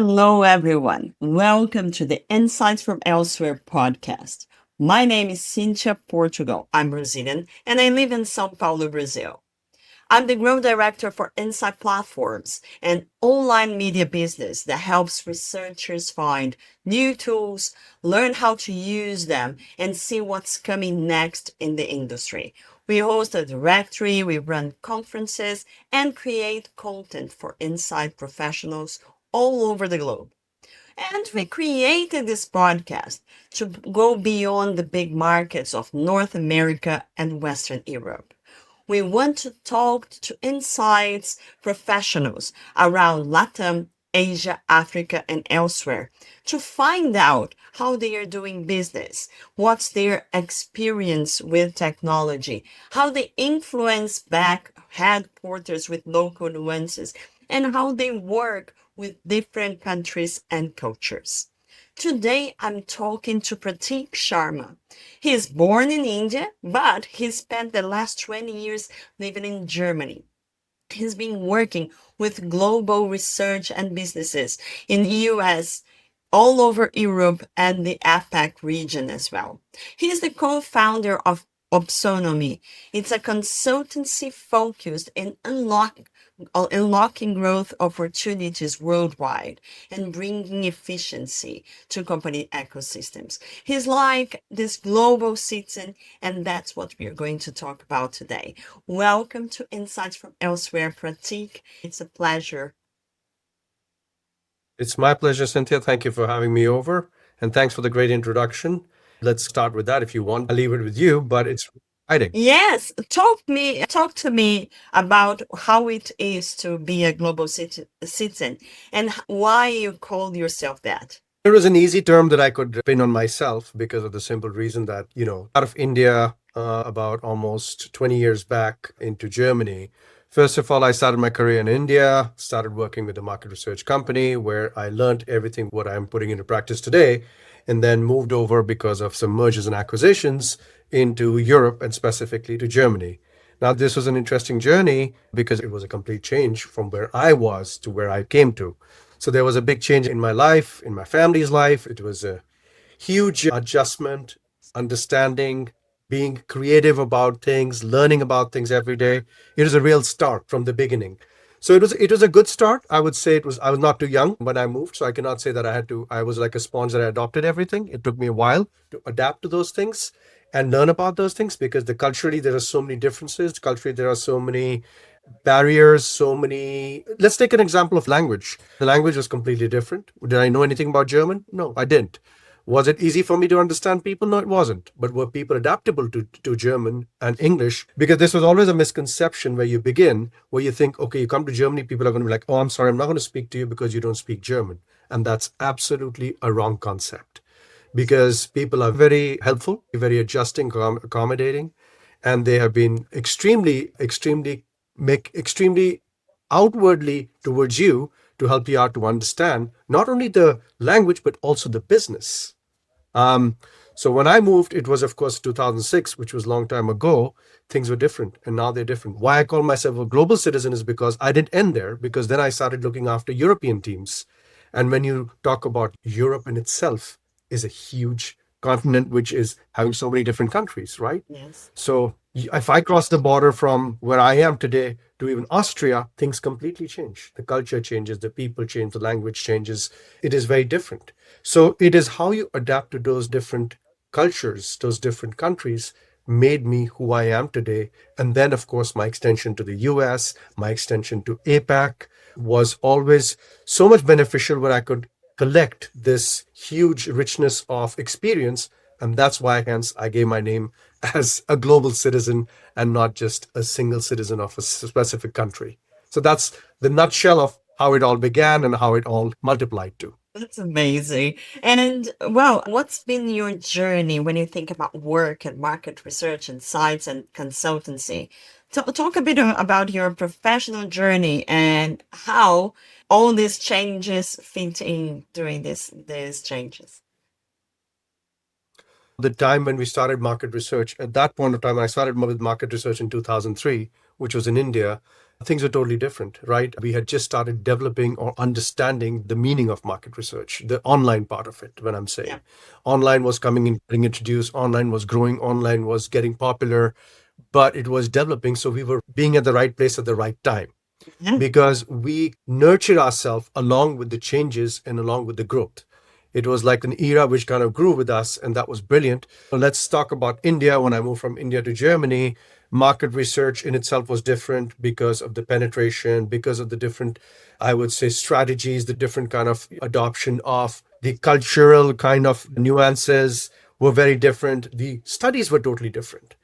Hello, everyone. Welcome to the Insights from Elsewhere podcast. My name is Cynthia Portugal. I'm Brazilian and I live in Sao Paulo, Brazil. I'm the Growth Director for Insight Platforms, an online media business that helps researchers find new tools, learn how to use them, and see what's coming next in the industry. We host a directory, we run conferences, and create content for insight professionals all over the globe. And we created this podcast to go beyond the big markets of North America and Western Europe. We want to talk to insights professionals around Latin, Asia, Africa, and elsewhere to find out how they are doing business, what's their experience with technology, how they influence back headquarters with local nuances, and how they work with different countries and cultures. Today, I'm talking to Pratik Sharma. He is born in India, but he spent the last 20 years living in Germany. He's been working with global research and businesses in the US, all over Europe and the APAC region as well. He is the co-founder of Opsonomy. It's a consultancy focused in unlocking growth opportunities worldwide and bringing efficiency to company ecosystems. He's like this global citizen, and that's what we're going to talk about today. Welcome to Insights from Elsewhere, Pratik. It's a pleasure. It's my pleasure, Cynthia. Thank you for having me over. And thanks for the great introduction. Let's start with that if you want. I'll leave it with you, but it's exciting. Yes, talk to me about how it is to be a global citizen and why you call yourself that. It was an easy term that I could pin on myself because of the simple reason that, out of India, about almost 20 years back into Germany. First of all, I started my career in India, started working with a market research company where I learned everything what I'm putting into practice today, and then moved over because of some mergers and acquisitions into Europe and specifically to Germany. Now, this was an interesting journey because it was a complete change from where I was to where I came to. So there was a big change in my life, in my family's life. It was a huge adjustment, understanding, being creative about things, learning about things every day. It was a real start from the beginning. So it was a good start. I would say I was not too young when I moved, so I cannot say that I was like a sponge that I adopted everything. It took me a while to adapt to those things and learn about those things because culturally there are so many differences. Culturally there are so many barriers, so many. Let's take an example of language. The language was completely different. Did I know anything about German? No, I didn't. Was it easy for me to understand people? No, it wasn't. But were people adaptable to German and English? Because this was always a misconception where you begin, where you think, okay, you come to Germany, people are going to be like, oh, I'm sorry, I'm not going to speak to you because you don't speak German. And that's absolutely a wrong concept because people are very helpful, very adjusting, accommodating, and they have been extremely outwardly towards you to help you out to understand not only the language but also the business. Um, so when I moved, it was of course 2006, which was a long time ago. Things were different, and now they're different. Why I call myself a global citizen is because I didn't end there. Because then I started looking after European teams, and when you talk about Europe in itself, is a huge continent which is having so many different countries, right? Yes. So if I cross the border from where I am today to even Austria, things completely change. The culture changes, the people change, the language changes. It is very different. So it is how you adapt to those different cultures, those different countries made me who I am today. And then, of course, my extension to the US, my extension to APAC was always so much beneficial where I could collect this huge richness of experience. And that's why, hence, I gave my name as a global citizen and not just a single citizen of a specific country. So that's the nutshell of how it all began and how it all multiplied to. That's amazing. And well, what's been your journey when you think about work and market research and sites and consultancy? Talk a bit about your professional journey and how all these changes fit in during these changes. The time when we started market research, at that point of time, I started with market research in 2003, which was in India. things were totally different, right? We had just started developing or understanding the meaning of market research, the online part of it, when I'm Yeah. saying. Online was coming in, getting introduced, online was growing, online was getting popular, but it was developing. So we were being at the right place at the right time Yeah. because we nurtured ourselves along with the changes and along with the growth. It was like an era which kind of grew with us, and that was brilliant. Let's talk about India. When I moved from India to Germany, market research in itself was different because of the penetration, because of the different, I would say, strategies, the different kind of adoption of the cultural kind of nuances were very different. The studies were totally different.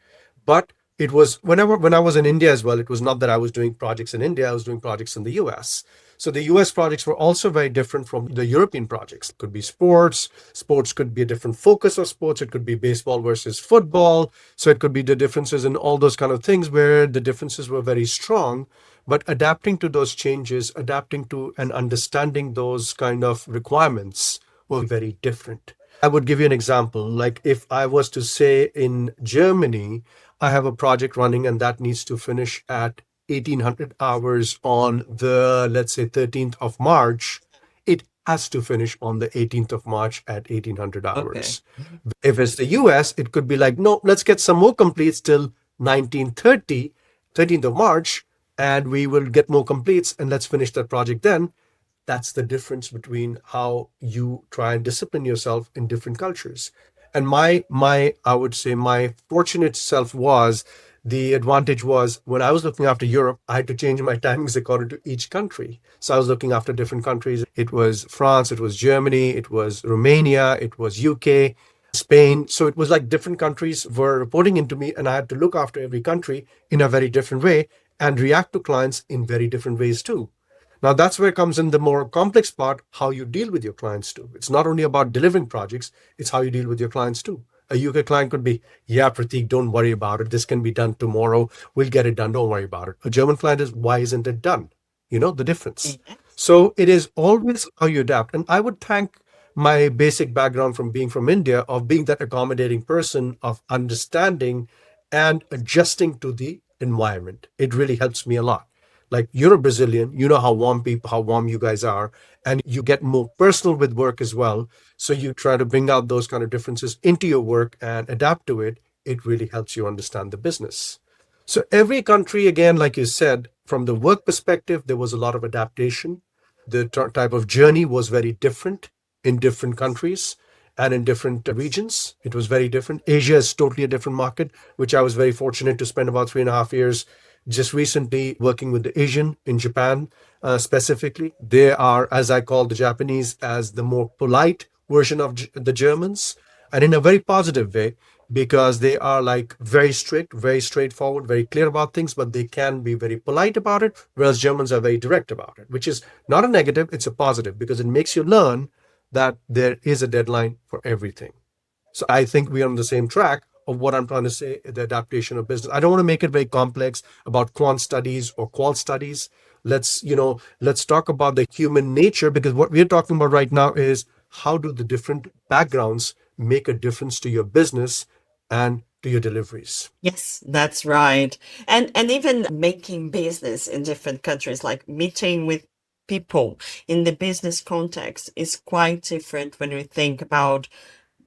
But it was whenever when I was in India as well, it was not that I was doing projects in India, I was doing projects in the US. So the US projects were also very different from the European projects. It could be sports, sports could be a different focus of sports, it could be baseball versus football. So it could be the differences in all those kind of things where the differences were very strong. But adapting to those changes, adapting to and understanding those kind of requirements were very different. I would give you an example. Like if I was to say in Germany, I have a project running and that needs to finish at 1800 hours on the, let's say, 13th of March. It has to finish on the 18th of March at 1800 Okay. hours. If it's the US, it could be like, no, let's get some more completes till 1930, 13th of March, and we will get more completes and let's finish that project then. That's the difference between how you try and discipline yourself in different cultures. And my I would say my fortunate self was the advantage was when I was looking after Europe, I had to change my timings according to each country. So I was looking after different countries. It was France, it was Germany, it was Romania, it was UK, Spain. So it was like different countries were reporting into me, and I had to look after every country in a very different way and react to clients in very different ways too. Now, that's where comes in the more complex part, how you deal with your clients too. It's not only about delivering projects, it's how you deal with your clients too. A UK client could be, yeah, Pratik, don't worry about it. This can be done tomorrow. We'll get it done. Don't worry about it. A German client is, why isn't it done? You know, the difference. Yes. So it is always how you adapt. And I would thank my basic background from being from India of being that accommodating person, of understanding and adjusting to the environment. It really helps me a lot. Like you're a Brazilian, you know how warm you guys are, and you get more personal with work as well. So you try to bring out those kind of differences into your work and adapt to it. It really helps you understand the business. So every country, again, like you said, from the work perspective, there was a lot of adaptation. The type of journey was very different in different countries and in different regions. It was very different. Asia is totally a different market, which I was very fortunate to spend about 3.5 years just recently working with the Asian in Japan specifically. They are, as I call the Japanese, as the more polite version of the Germans, and in a very positive way because they are like very strict, very straightforward, very clear about things, but they can be very polite about it, whereas Germans are very direct about it, which is not a negative, it's a positive because it makes you learn that there is a deadline for everything. So I think we are on the same track of what I'm trying to say, the adaptation of business. I don't want to make it very complex about quant studies or qual studies. Let's talk about the human nature because what we're talking about right now is how do the different backgrounds make a difference to your business and to your deliveries. Yes, that's right. And even making business in different countries, like meeting with people in the business context is quite different when we think about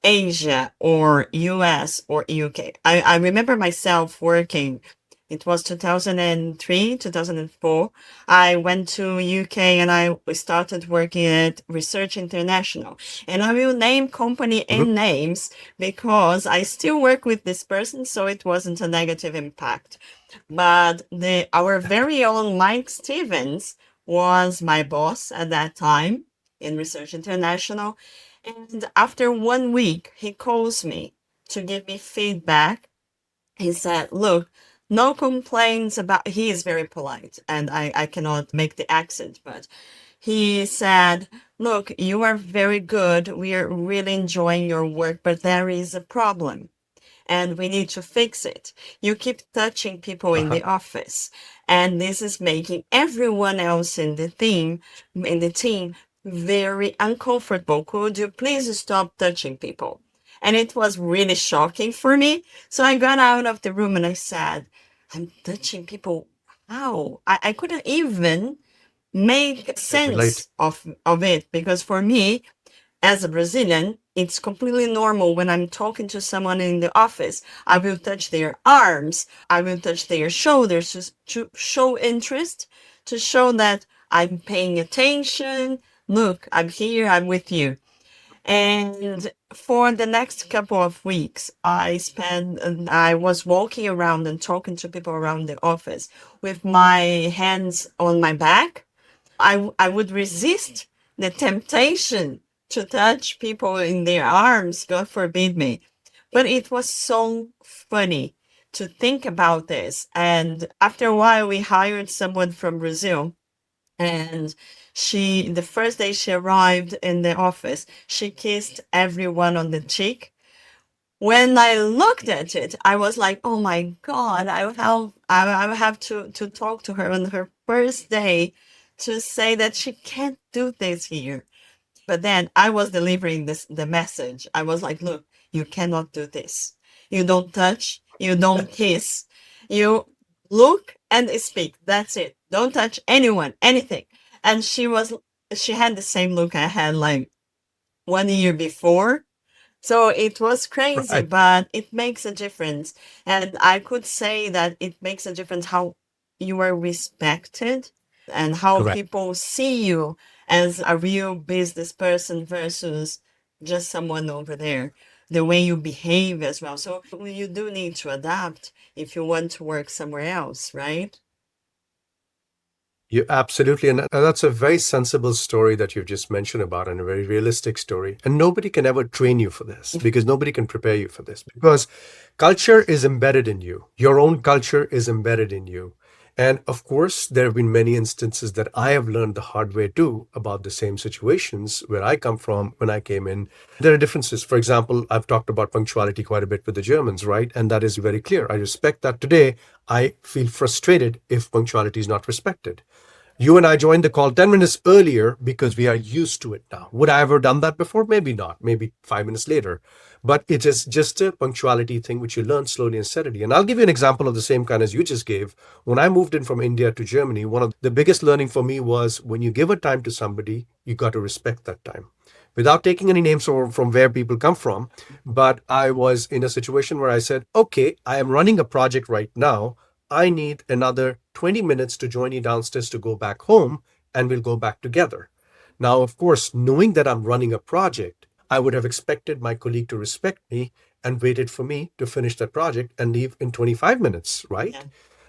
Asia or US or UK. I remember myself working, it was 2003, 2004. I went to UK and I started working at Research International. And I will name company Mhm. and names because I still work with this person, so it wasn't a negative impact. But our very own Mike Stevens was my boss at that time in Research International. And after 1 week, he calls me to give me feedback. He said, look, no complaints about, he is very polite and I cannot make the accent, but he said, look, you are very good. We are really enjoying your work, but there is a problem and we need to fix it. You keep touching people in Uh-huh. the office, and this is making everyone else in the team very uncomfortable. Could you please stop touching people? And it was really shocking for me. So I got out of the room and I said, I'm touching people. Wow, I couldn't even make I relate. sense of it, because for me, as a Brazilian, it's completely normal when I'm talking to someone in the office. I will touch their arms, I will touch their shoulders to show interest, to show that I'm paying attention. Look, I'm here, I'm with you. And for the next couple of weeks, I was walking around and talking to people around the office with my hands on my back. I would resist the temptation to touch people in their arms, God forbid me. But it was so funny to think about this. And after a while, we hired someone from Brazil. And the first day she arrived in the office, she kissed everyone on the cheek. When I looked at it, I was like, oh my God, I will have to talk to her on her first day to say that she can't do this here. But then I was delivering the message. I was like, look, you cannot do this. You don't touch, you don't kiss. You look and speak. That's it. Don't touch anyone, anything. And she had the same look I had like 1 year before. So it was crazy, Right. but it makes a difference. And I could say that it makes a difference how you are respected and how Correct. people see you as a real business person versus just someone over there. The way you behave as well. So you do need to adapt if you want to work somewhere else, right? You absolutely, and that's a very sensible story that you've just mentioned about, and a very realistic story. And nobody can ever train you for this because nobody can prepare you for this because culture is embedded in you. Your own culture is embedded in you. And of course, there have been many instances that I have learned the hard way too about the same situations where I come from when I came in. There are differences. For example, I've talked about punctuality quite a bit with the Germans, right? And that is very clear. I respect that today. I feel frustrated if punctuality is not respected. You and I joined the call 10 minutes earlier because we are used to it now. Would I ever done that before? Maybe not. Maybe 5 minutes later. But it is just a punctuality thing which you learn slowly and steadily. And I'll give you an example of the same kind as you just gave. When I moved in from India to Germany, one of the biggest learning for me was when you give a time to somebody, you got to respect that time without taking any names from where people come from. But I was in a situation where I said, okay, I am running a project right now. I need another 20 minutes to join you downstairs to go back home, and we'll go back together. Now, of course, knowing that I'm running a project, I would have expected my colleague to respect me and waited for me to finish that project and leave in 25 minutes, Yeah. right?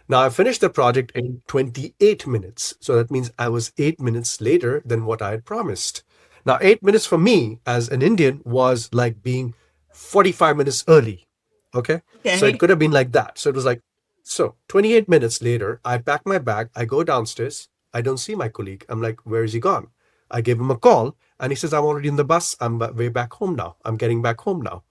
Now, I finished the project in 28 minutes. So that means I was 8 minutes later than what I had promised. Now, 8 minutes for me as an Indian was like being 45 minutes early. Okay. So it Okay. could have been like that. So it was like, so 28 minutes later, I pack my bag, I go downstairs, I don't see my colleague. I'm like, where is he gone? I gave him a call and he says, I'm already in the bus. I'm way back home now. I'm getting back home now.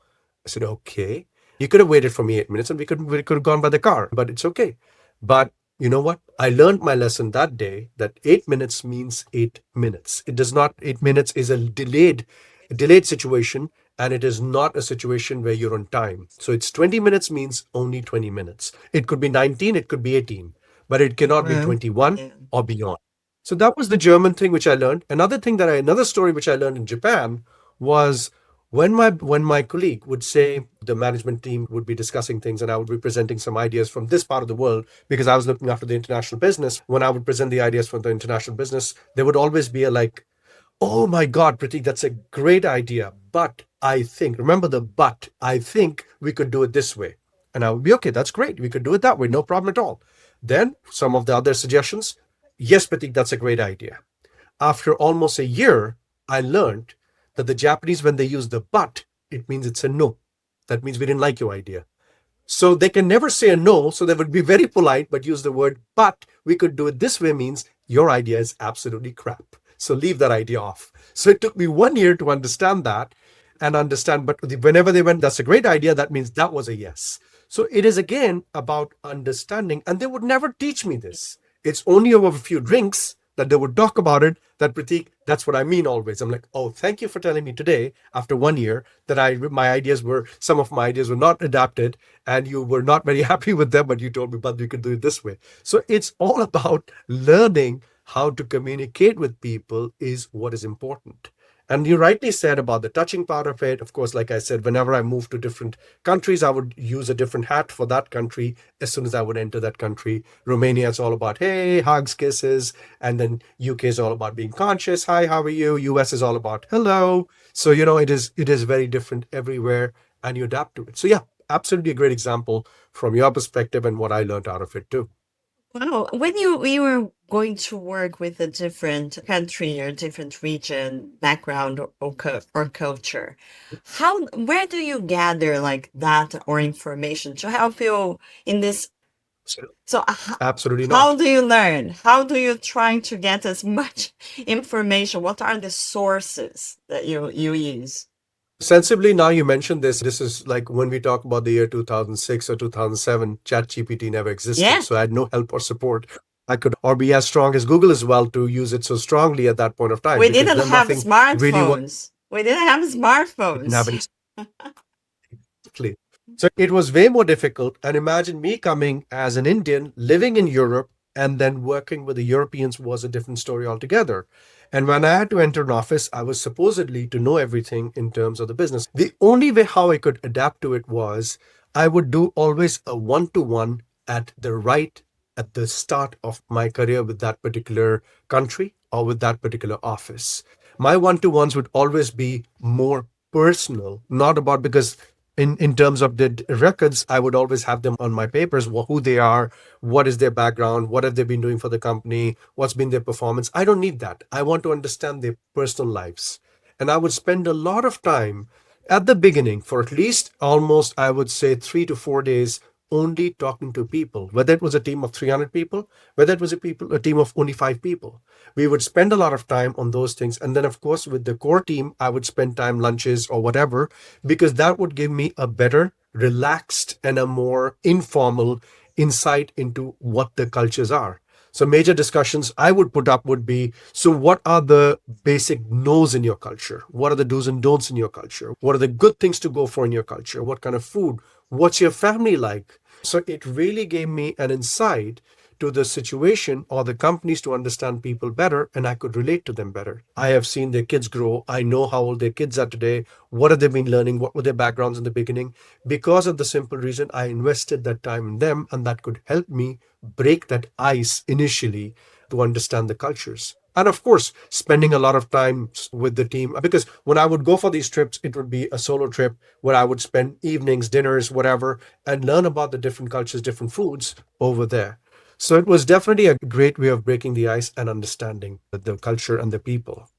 I said, okay. You could have waited for me 8 minutes and we could have gone by the car, but it's okay. But you know what? I learned my lesson that day that 8 minutes means 8 minutes. It does not, 8 minutes is a delayed situation, and it is not a situation where you're on time. So it's 20 minutes means only 20 minutes. It could be 19, it could be 18, but it cannot be Well, 21 yeah. or beyond. So that was the German thing which I learned. Another story which I learned in Japan was when my colleague would say the management team would be discussing things and I would be presenting some ideas from this part of the world because I was looking after the international business. When I would present the ideas from the international business, there would always be a like, oh my God, Pratik, that's a great idea. But I think, remember the but, I think we could do it this way. And I would be, okay, that's great. We could do it that way. No problem at all. Then some of the other suggestions, yes, Pratik, that's a great idea. After almost a year, I learned that the Japanese, when they use the but, it means it's a no. That means we didn't like your idea. So they can never say a no. So they would be very polite, but use the word, but we could do it this way means your idea is absolutely crap. So leave that idea off. So it took me 1 year to understand that and understand. But whenever they went, that's a great idea, that means that was a yes. So it is again about understanding. And they would never teach me this. It's only over a few drinks that they would talk about it, that Pratik, that's what I mean always. I'm like, oh, thank you for telling me today, after 1 year, that some of my ideas were not adapted and you were not very happy with them, but you told me, but we could do it this way. So it's all about learning how to communicate with people is what is important. And you rightly said about the touching part of it. Of course, like I said, whenever I moved to different countries, I would use a different hat for that country as soon as I would enter that country. Romania is all about, hey, hugs, kisses. And then UK is all about being conscious. Hi, how are you? US is all about hello. So, it is very different everywhere and you adapt to it. So yeah, absolutely a great example from your perspective and what I learned out of it too. Wow, when you were going to work with a different country or different region, background or culture, where do you gather like data or information to help you in this? So, So absolutely how not. do you learn? How do you try to get as much information? What are the sources that you use? Sensibly, now you mentioned this is like when we talk about the year 2006 or 2007, ChatGPT never existed. Yeah, So I had no help or support I could, or be as strong as Google as well to use it so strongly at that point of time, we because didn't then have nothing really was, smartphones. We didn't have didn't have smartphones. any. Exactly. So it was way more difficult. And imagine me coming as an Indian living in Europe and then working with the Europeans was a different story altogether. And when I had to enter an office, I was supposedly to know everything in terms of the business. The only way how I could adapt to it was I would do always a one-to-one at the start of my career with that particular country or with that particular office. My one-to-ones would always be more personal, not about, because in terms of the records, I would always have them on my papers, who they are, what is their background, what have they been doing for the company, what's been their performance. I don't need that. I want to understand their personal lives. And I would spend a lot of time at the beginning, for at least almost, I would say, 3 to 4 days, only talking to people, whether it was a team of 300 people, whether it was a team of only 5 people. We would spend a lot of time on those things. And then, of course, with the core team, I would spend time lunches or whatever, because that would give me a better, relaxed, and a more informal insight into what the cultures are. So major discussions I would put up would be, so what are the basic no's in your culture? What are the do's and don'ts in your culture? What are the good things to go for in your culture? What kind of food? What's your family like? So it really gave me an insight to the situation or the companies to understand people better, and I could relate to them better. I have seen their kids grow. I know how old their kids are today. What have they been learning? What were their backgrounds in the beginning? Because of the simple reason I invested that time in them, and that could help me break that ice initially to understand the cultures. And of course, spending a lot of time with the team, because when I would go for these trips, it would be a solo trip where I would spend evenings, dinners, whatever, and learn about the different cultures, different foods over there. So it was definitely a great way of breaking the ice and understanding the culture and the people.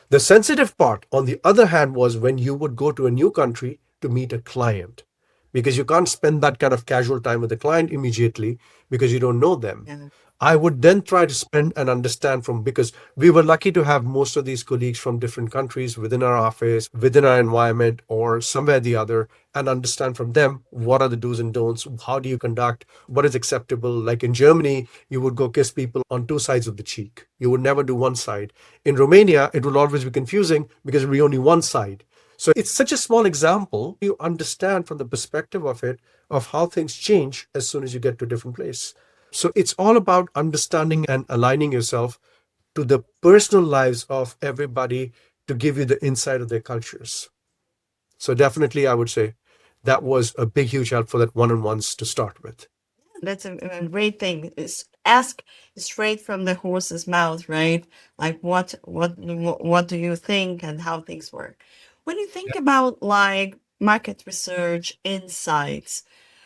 The sensitive part, on the other hand, was when you would go to a new country to meet a client, because you can't spend that kind of casual time with the client immediately because you don't know them. Yeah. I would then try to spend and understand from, because we were lucky to have most of these colleagues from different countries within our office, within our environment, or somewhere or the other, and understand from them what are the do's and don'ts, how do you conduct, what is acceptable. Like in Germany, you would go kiss people on two sides of the cheek. You would never do one side. In Romania, it will always be confusing because it will be only one side. So it's such a small example. You understand from the perspective of it, of how things change as soon as you get to a different place. So it's all about understanding and aligning yourself to the personal lives of everybody to give you the insight of their cultures. So definitely, I would say that was a big, huge help for that one-on-ones to start with. That's a great thing. Is ask straight from the horse's mouth, right? Like what do you think and how things work? When you think about like market research insights,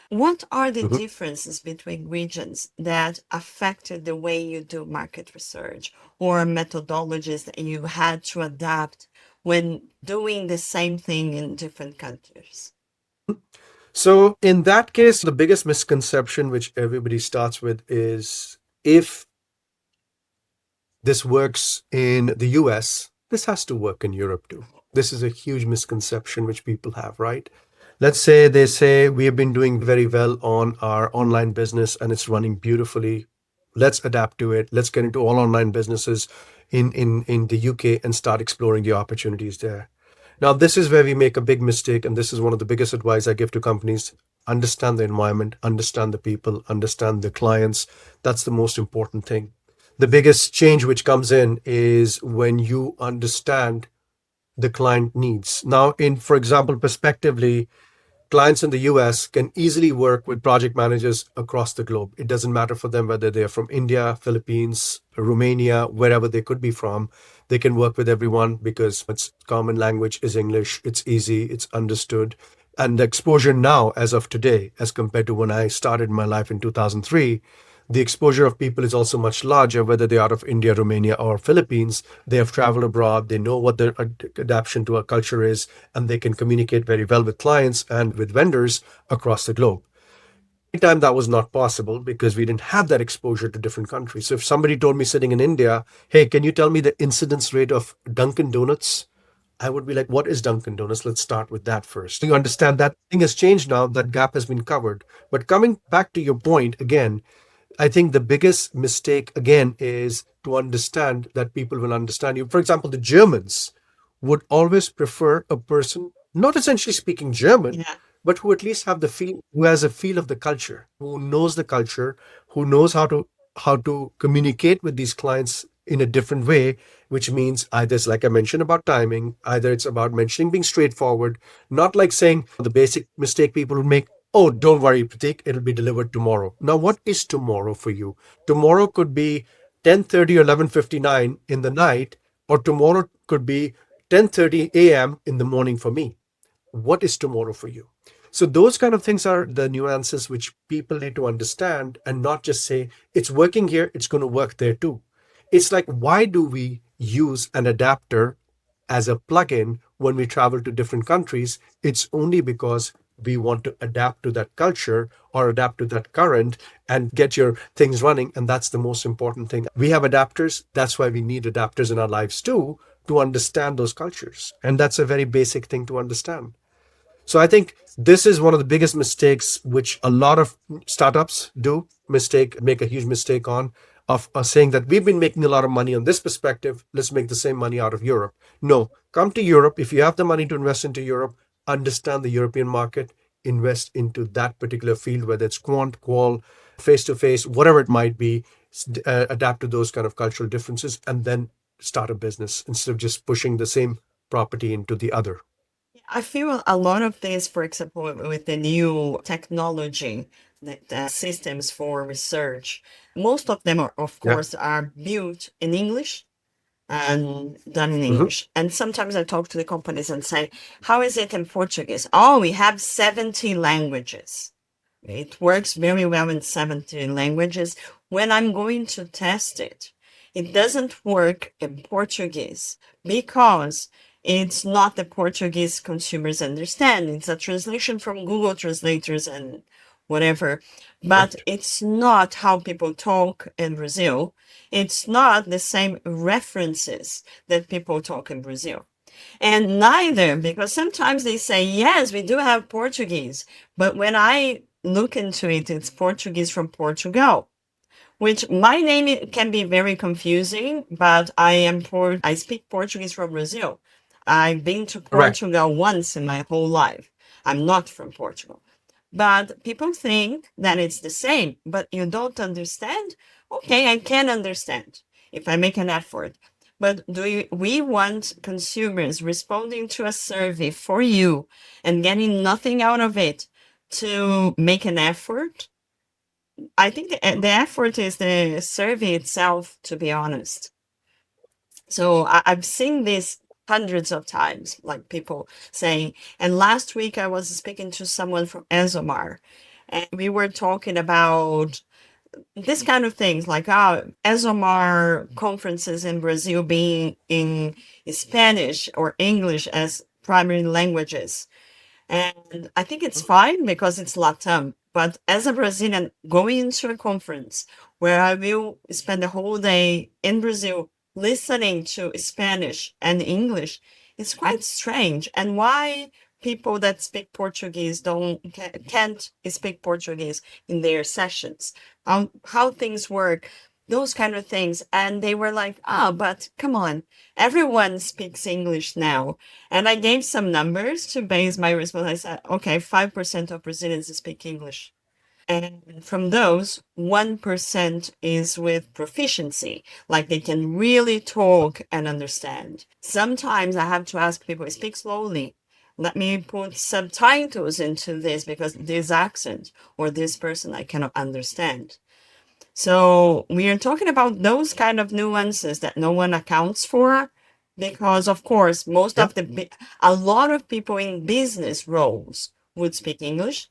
what are the Mhm. differences between regions that affected the way you do market research or methodologies that you had to adapt when doing the same thing in different countries? So in that case, the biggest misconception which everybody starts with is, if this works in the US, this has to work in Europe too. This is a huge misconception which people have, right? Let's say they say we have been doing very well on our online business and it's running beautifully. Let's adapt to it. Let's get into all online businesses in the UK and start exploring the opportunities there. Now, this is where we make a big mistake, and this is one of the biggest advice I give to companies. Understand the environment, understand the people, understand the clients. That's the most important thing. The biggest change which comes in is when you understand the client needs. Now, in, for example, prospectively, clients in the US can easily work with project managers across the globe. It doesn't matter for them whether they're from India, Philippines, Romania, wherever they could be from. They can work with everyone because its common language is English. It's easy, it's understood. And the exposure now, as of today, as compared to when I started my life in 2003, the exposure of people is also much larger, whether they are out of India, Romania, or Philippines. They have traveled abroad, they know what their adaptation to our culture is, and they can communicate very well with clients and with vendors across the globe. Time that was not possible because we didn't have that exposure to different countries. So if somebody told me sitting in India, hey, can you tell me the incidence rate of Dunkin' Donuts? I would be like, what is Dunkin' Donuts? Let's start with that first. You understand that thing has changed now, that gap has been covered. But coming back to your point again, I think the biggest mistake again is to understand that people will understand you. For example, the Germans would always prefer a person not essentially speaking German, Yeah. but who at least have the feel, who has a feel of the culture, who knows the culture, who knows how to communicate with these clients in a different way, which means either it's like I mentioned about timing, either it's about mentioning being straightforward, not like saying the basic mistake people would make. Oh, don't worry, Pratik, it'll be delivered tomorrow. Now, what is tomorrow for you? Tomorrow could be 10:30 or 11:59 in the night, or tomorrow could be 10:30 a.m. in the morning for me. What is tomorrow for you? So those kind of things are the nuances which people need to understand and not just say it's working here, it's going to work there too. It's like, why do we use an adapter as a plugin when we travel to different countries? It's only because we want to adapt to that culture or adapt to that current and get your things running. And that's the most important thing. We have adapters. That's why we need adapters in our lives too, to understand those cultures. And that's a very basic thing to understand. So I think this is one of the biggest mistakes which a lot of startups make a huge mistake on, of saying that we've been making a lot of money on this perspective, let's make the same money out of Europe. No, come to Europe. If you have the money to invest into Europe, understand the European market, invest into that particular field, whether it's quant, qual, face to face, whatever it might be, adapt to those kind of cultural differences, and then start a business instead of just pushing the same property into the other. I feel a lot of this, for example, with the new technology, the systems for research, most of them are, of Yeah. course, are built in English and done in Mhm. English. And sometimes I talk to the companies and say, how is it in Portuguese? Oh, we have 70 languages. It works very well in 70 languages. When I'm going to test it, it doesn't work in Portuguese because it's not the Portuguese consumers understand. It's a translation from Google translators and whatever, but Correct. it's not how people talk in Brazil. It's not the same references that people talk in Brazil. And neither, because sometimes they say, yes, we do have Portuguese, but when I look into it, it's Portuguese from Portugal, which my name can be very confusing, but I speak Portuguese from Brazil. I've been to Correct. Portugal once in my whole life. I'm not from Portugal. But people think that it's the same, but you don't understand? Okay, I can understand if I make an effort. But we want consumers responding to a survey for you and getting nothing out of it to make an effort? I think the effort is the survey itself, to be honest. So I've seen this hundreds of times, like people saying. And last week I was speaking to someone from Ezomar, and we were talking about this kind of things, like Ezomar conferences in Brazil being in Spanish or English as primary languages. And I think it's fine because it's Latam. But as a Brazilian going into a conference where I will spend the whole day in Brazil listening to Spanish and English, it's quite strange. And why people that speak Portuguese can't speak Portuguese in their sessions, how things work, those kind of things. And they were like, ah, but come on, everyone speaks English now. And I gave some numbers to base my response. I said, okay, 5% of Brazilians speak English. And from those, 1% is with proficiency, like they can really talk and understand. Sometimes I have to ask people, speak slowly. Let me put subtitles into this because this accent or this person I cannot understand. So we are talking about those kind of nuances that no one accounts for because, of course, Yeah. a lot of people in business roles would speak English,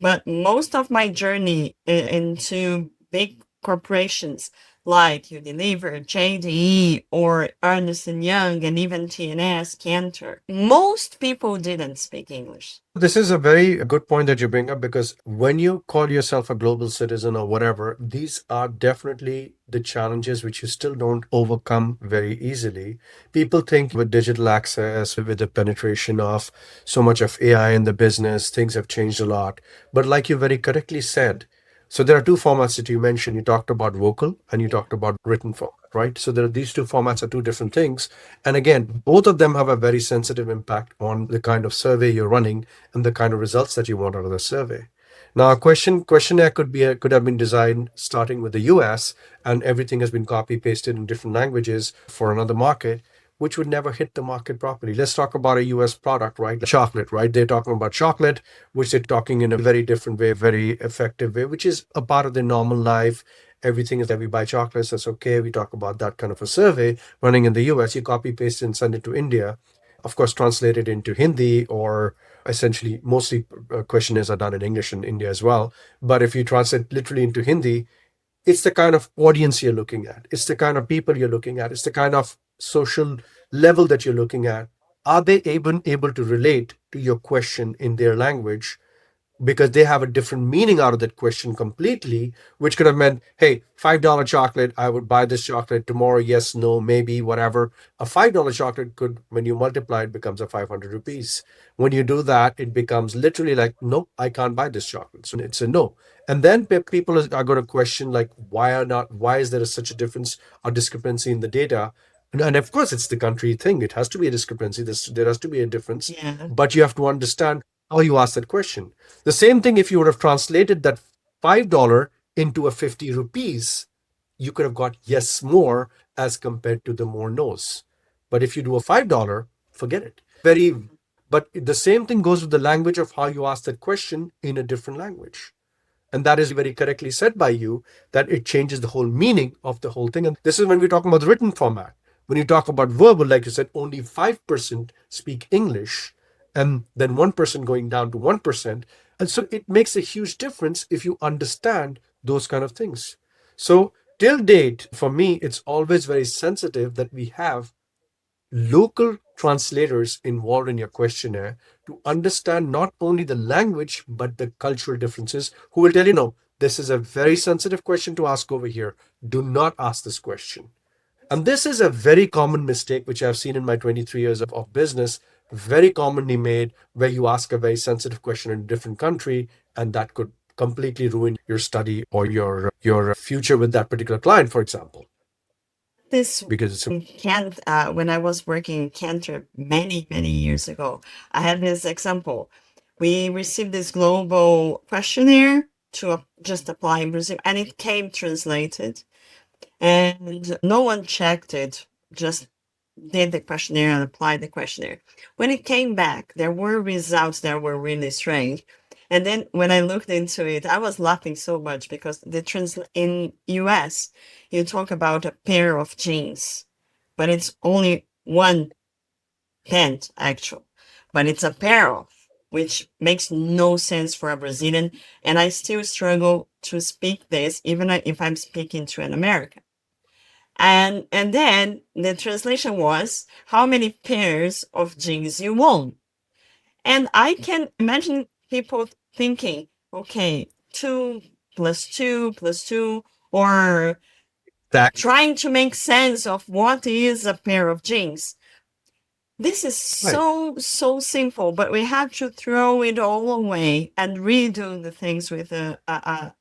but most of my journey into big corporations like Unilever, JDE, or Ernst& and Young, and even TNS, Cantor, most people didn't speak English. This is a very good point that you bring up because when you call yourself a global citizen or whatever, these are definitely the challenges which you still don't overcome very easily. People think with digital access, with the penetration of so much of AI in the business, things have changed a lot. But like you very correctly said, so there are two formats that you mentioned. You talked about vocal and you talked about written format, right? So there are these two formats are two different things. And again, both of them have a very sensitive impact on the kind of survey you're running and the kind of results that you want out of the survey. Now, a questionnaire could have been designed starting with the US, and everything has been copy pasted in different languages for another market, which would never hit the market properly. Let's talk about a US product, right? Chocolate, right? They're talking about chocolate, which they're talking in a very different way, very effective way, which is a part of their normal life. Everything is that we buy chocolates, that's okay. We talk about that kind of a survey running in the US. You copy paste and send it to India, of course, translated into Hindi, or essentially mostly questionnaires are done in English in India as well. But if you translate literally into Hindi, it's the kind of audience you're looking at. It's the kind of people you're looking at. It's the kind of social level that you're looking at. Are they able to relate to your question in their language, because they have a different meaning out of that question completely, which could have meant, hey, $5 chocolate, I would buy this chocolate tomorrow, yes, no, maybe, whatever. A $5 chocolate could, when you multiply it, becomes a 500 rupees. When you do that, it becomes literally like, nope, I can't buy this chocolate. So it's a no. And then people are going to question, like, why is there such a difference or discrepancy in the data? And of course, it's the country thing. It has to be a discrepancy. There has to be a difference. Yeah. But you have to understand how you ask that question. The same thing if you would have translated that $5 into a 50 rupees, you could have got yes more as compared to the more no's. But if you do a $5, forget it. Very, but the same thing goes with the language of how you ask that question in a different language. And that is very correctly said by you, that it changes the whole meaning of the whole thing. And this is when we're talking about the written format. When you talk about verbal, like you said, only 5% speak English, and then 1% going down to 1%. And so it makes a huge difference if you understand those kind of things. So, till date, for me, it's always very sensitive that we have local translators involved in your questionnaire to understand not only the language but the cultural differences, who will tell you, no, this is a very sensitive question to ask over here, do not ask this question. And this is a very common mistake which I've seen in my 23 years of business, very commonly made, where you ask a very sensitive question in a different country, and that could completely ruin your study or your future with that particular client, for example, This because it's can't, when I was working in Cantor many, many years ago, I had this example. We received this global questionnaire to just apply in Brazil, and it came translated, and no one checked it, just did the questionnaire and applied the questionnaire. When it came back, there were results that were really strange. And then when I looked into it, I was laughing so much because in US, you talk about a pair of jeans, but it's only one pant actual, but it's a pair of, which makes no sense for a Brazilian. And I still struggle to speak this, even if I'm speaking to an American. And then the translation was how many pairs of jeans you own. And I can imagine people thinking, okay, two plus two, or that. trying to make sense of what is a pair of jeans. This is Right. so simple, but we had to throw it all away and redo the things with a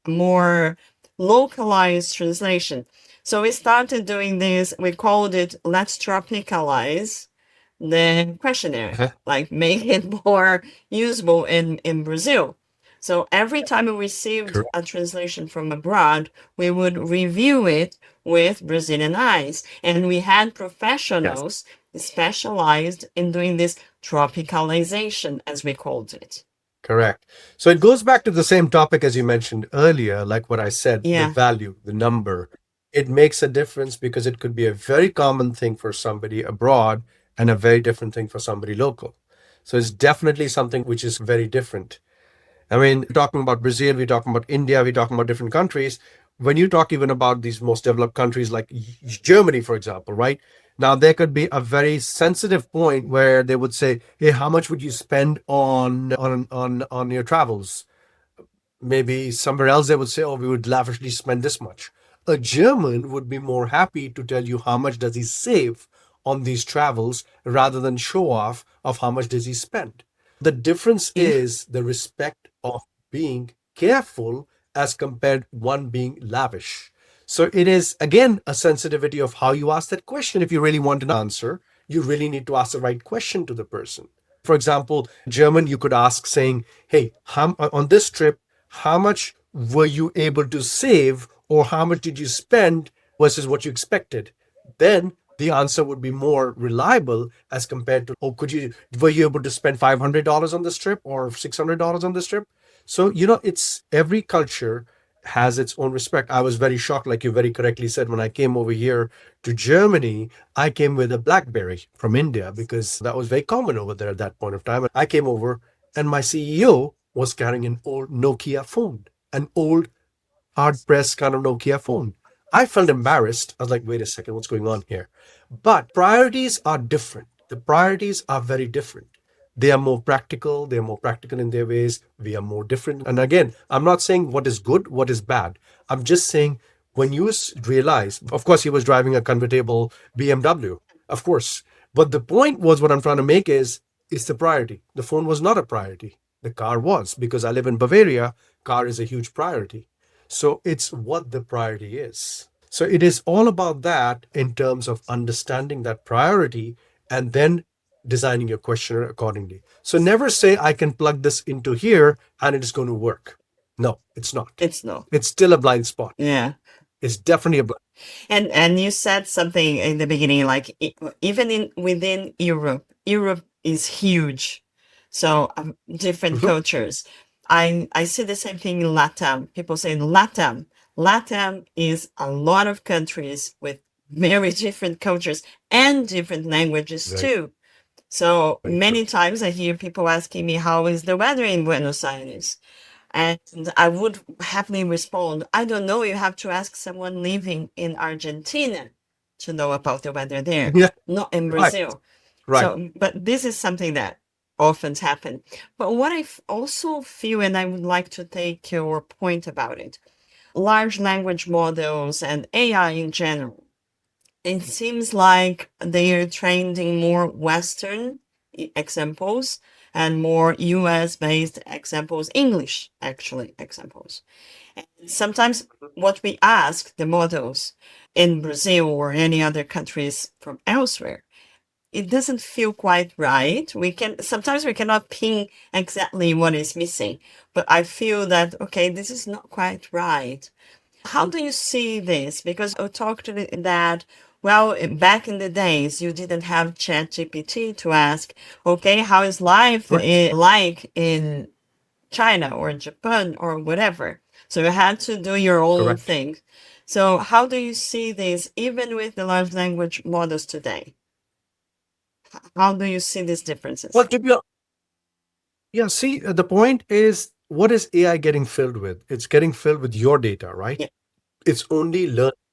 more localized translation. So we started doing this, we called it let's tropicalize the questionnaire, Uh-huh. like make it more usable in Brazil. So every time we received Correct. a translation from abroad, we would review it with Brazilian eyes. And we had Yes. professionals specialized in doing this tropicalization, as we called it. Correct. So it goes back to the same topic as you mentioned earlier, like what I said, the Yeah. value, the number. It makes a difference because it could be a very common thing for somebody abroad and a very different thing for somebody local. So it's definitely something which is very different. I mean, talking about Brazil, we're talking about India, we're talking about different countries. When you talk even about these most developed countries like Germany, for example, right? Now, there could be a very sensitive point where they would say, "Hey, how much would you spend on your travels?" Maybe somewhere else they would say, "Oh, we would lavishly spend this much." A German would be more happy to tell you how much does he save on these travels rather than show off of how much does he spend. The difference Yeah. is the respect of being careful as compared one being lavish. So it is again a sensitivity of how you ask that question. If you really want an answer, you really need to ask the right question to the person. For example, German, you could ask saying, "Hey, on this trip, how much were you able to save or how much did you spend versus what you expected?" Then the answer would be more reliable as compared to, "Oh, were you able to spend $500 on this trip or $600 on this trip?" So, it's every culture has its own respect. I was very shocked, like you very correctly said, when I came over here to Germany, I came with a Blackberry from India because that was very common over there at that point of time. I came over and my CEO was carrying an old Nokia phone, an old hard pressed kind of Nokia phone. I felt embarrassed. I was like, wait a second, what's going on here? But priorities are different. The priorities are very different. They are more practical. They are more practical in their ways. We are more different. And again, I'm not saying what is good, what is bad. I'm just saying when you realize, of course, he was driving a convertible BMW, of course. But the point was what I'm trying to make is it's the priority. The phone was not a priority. The car was because I live in Bavaria. Car is a huge priority. So it's what the priority is. So it is all about that in terms of understanding that priority and then designing your questionnaire accordingly. So never say, I can plug this into here and it is going to work. No, it's not. It's no. It's still a blind spot. Yeah. It's definitely a blind. And you said something in the beginning, like even in within Europe, Europe is huge. So different Mhm. cultures. I see the same thing in LATAM. People say LATAM. LATAM is a lot of countries with very different cultures and different languages Very, too. So very true. many times I hear people asking me, how is the weather in Buenos Aires? And I would happily respond, I don't know, you have to ask someone living in Argentina to know about the weather there, Yeah, not in right, Brazil. right. So, but this is something that often happens. But what I also feel, and I would like to take your point about it, large language models and AI in general, it seems like they are trained in more Western examples and more US based examples, English actually examples. And sometimes what we ask the models in Brazil or any other countries from elsewhere, it doesn't feel quite right. Sometimes we cannot ping exactly what is missing, but I feel that okay, this is not quite right. How do you see this? Because you talked that, well, back in the days, you didn't have ChatGPT to ask, okay, how is life Right. like in China or Japan or whatever? So you had to do your own Correct. thing. So how do you see this, even with the large language models today? How do you see these Well, differences? to be Yeah, see, the point is what is AI getting filled with? It's getting filled with your data, right? Yeah. It's only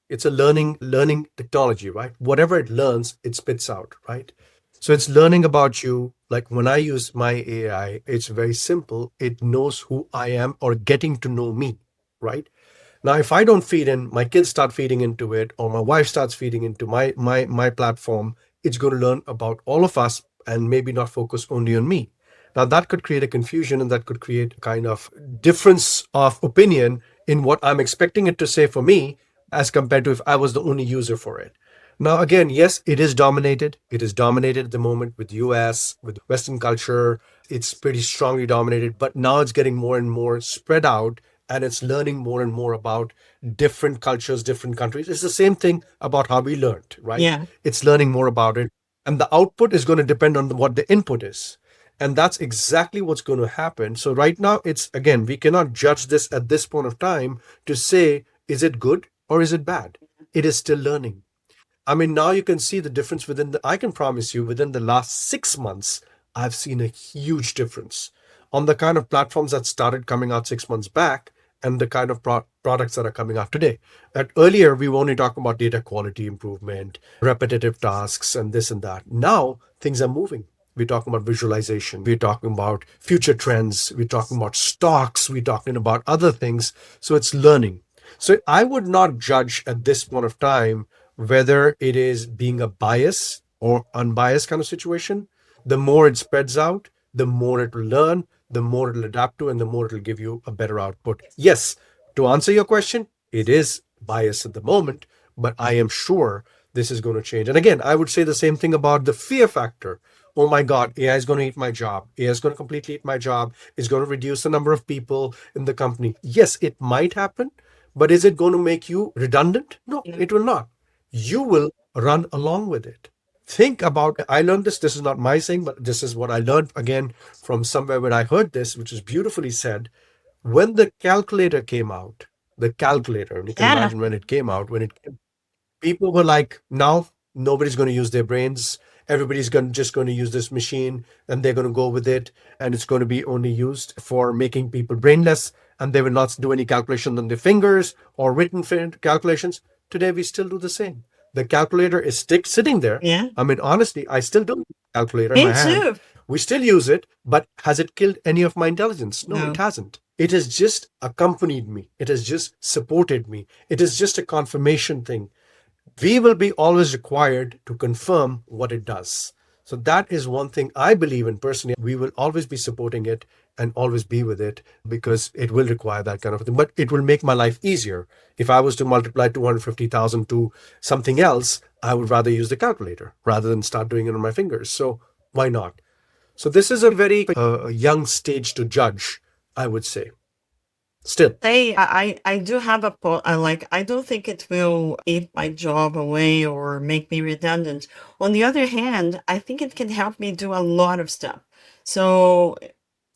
it's a learning technology, right? Whatever it learns, it spits out, right? So it's learning about you. Like when I use my AI, it's very simple. It knows who I am or getting to know me, right? Now, if I don't feed in, my kids start feeding into it, or my wife starts feeding into my platform, it's going to learn about all of us and maybe not focus only on me. Now, that could create a confusion and that could create a kind of difference of opinion in what I'm expecting it to say for me as compared to if I was the only user for it. Now, again, yes, it is dominated. It is dominated at the moment with US, with Western culture. It's pretty strongly dominated, but now it's getting more and more spread out and it's learning more and more about different cultures, different countries. It's the same thing about how we learned, right? Yeah. It's learning more about it. And the output is going to depend on what the input is. And that's exactly what's going to happen. So, right now, it's again, we cannot judge this at this point of time to say, is it good or is it bad? It is still learning. I mean, now you can see the difference I can promise you, within the last 6 months, I've seen a huge difference on the kind of platforms that started coming out 6 months back and the kind of products that are coming out today. That earlier, we were only talking about data quality improvement, repetitive tasks, and this and that. Now, things are moving. We're talking about visualization. We're talking about future trends. We're talking about stocks. We're talking about other things. So it's learning. So I would not judge at this point of time whether it is being a bias or unbiased kind of situation. The more it spreads out, the more it will learn, the more it'll adapt to, and the more it'll give you a better output. Yes, to answer your question, it is biased at the moment, but I am sure this is going to change. And again, I would say the same thing about the fear factor. Oh my God, AI is going to eat my job. AI is going to completely eat my job. It's going to reduce the number of people in the company. Yes, it might happen, but is it going to make you redundant? No, it will not. You will run along with it. Think about, I learned this is not my saying, but this is what I learned again from somewhere where I heard this, which is beautifully said. When the calculator came out, the calculator, and you can Yeah. imagine when it came out, when it people were like, now nobody's going to use their brains. Everybody's just going to use this machine and they're going to go with it. And it's going to be only used for making people brainless. And they will not do any calculation on their fingers or written calculations. Today, we still do the same. The calculator is sitting there. Yeah. I mean, honestly, I still do calculator in Me my hand. too. We still use it, but has it killed any of my intelligence? No, it No. hasn't. It has just accompanied me. It has just supported me. It is just a confirmation thing. We will be always required to confirm what it does. So that is one thing I believe in personally. We will always be supporting it and always be with it because it will require that kind of thing. But it will make my life easier. If I was to multiply 250,000 to something else, I would rather use the calculator rather than start doing it on my fingers. So why not? So this is a very young stage to judge, I would say. Still. I do have I don't think it will eat my job away or make me redundant. On the other hand, I think it can help me do a lot of stuff. So